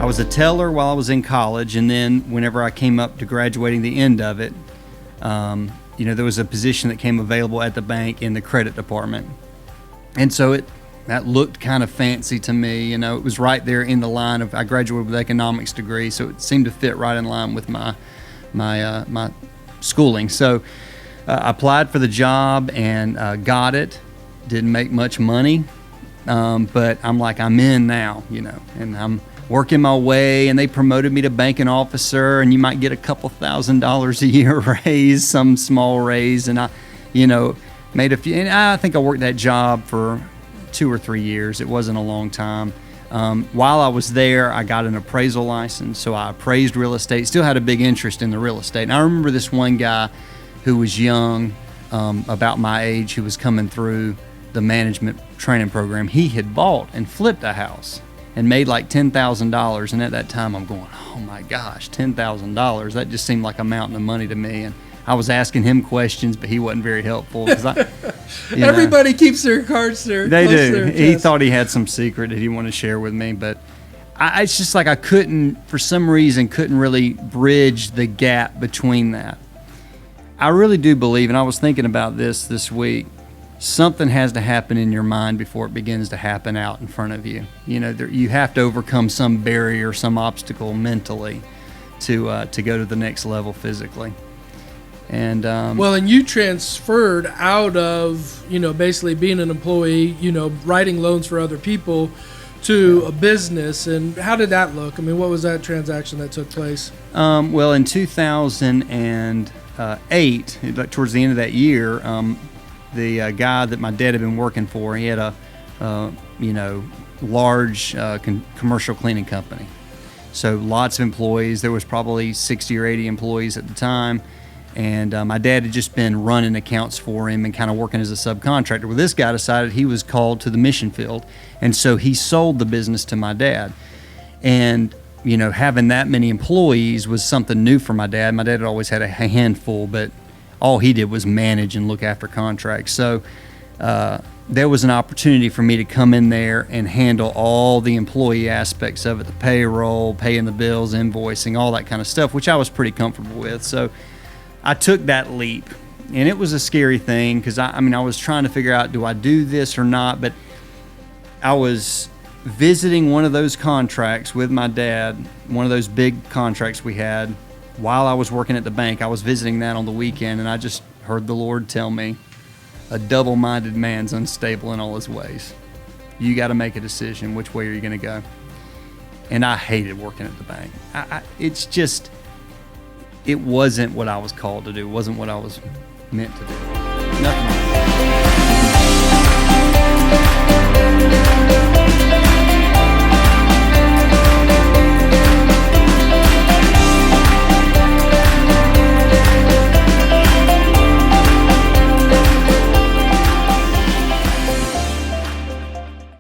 I was a teller while I was in college, and then whenever I came up to graduating the end of it, there was a position that came available at the bank in the credit department. And so that looked kind of fancy to me. It was right there in the line of, I graduated with an economics degree, so it seemed to fit right in line with my schooling. So I applied for the job and got it. Didn't make much money, but I'm like, I'm in now, and I'm working my way, and they promoted me to banking officer, and you might get a couple $1,000s a year raise, some small raise, and I, made a few, and I think I worked that job for 2 or 3 years. It wasn't a long time. While I was there, I got an appraisal license, so I appraised real estate, still had a big interest in the real estate. And I remember this one guy who was young, about my age, who was coming through the management training program. He had bought and flipped a house and made like $10,000. And at that time, I'm going, oh my gosh, $10,000. That just seemed like a mountain of money to me. And I was asking him questions, but he wasn't very helpful. Everybody keeps their cards there. They do. He thought he had some secret that he wanted to share with me, but it's just like I couldn't, for some reason, couldn't really bridge the gap between that. I really do believe, and I was thinking about this week, something has to happen in your mind before it begins to happen out in front of you. You have to overcome some barrier, some obstacle mentally to go to the next level physically. And and you transferred out of basically being an employee, writing loans for other people, to a business. And how did that look? I mean, what was that transaction that took place? In 2008, towards the end of that year, the guy that my dad had been working for, he had a large commercial cleaning company. So lots of employees. There was probably 60 or 80 employees at the time. And my dad had just been running accounts for him and kind of working as a subcontractor. Well, this guy decided he was called to the mission field, and so he sold the business to my dad. And having that many employees was something new for my dad. My dad had always had a handful, but all he did was manage and look after contracts. So there was an opportunity for me to come in there and handle all the employee aspects of it, the payroll, paying the bills, invoicing, all that kind of stuff, which I was pretty comfortable with. So I took that leap, and it was a scary thing because I was trying to figure out, do I do this or not? But I was visiting one of those contracts with my dad, one of those big contracts we had while I was working at the bank. I was visiting that on the weekend, and I just heard the Lord tell me, a double-minded man's unstable in all his ways. You got to make a decision. Which way are you going to go? And I hated working at the bank. It wasn't what I was called to do. It wasn't what I was meant to do. Nothing.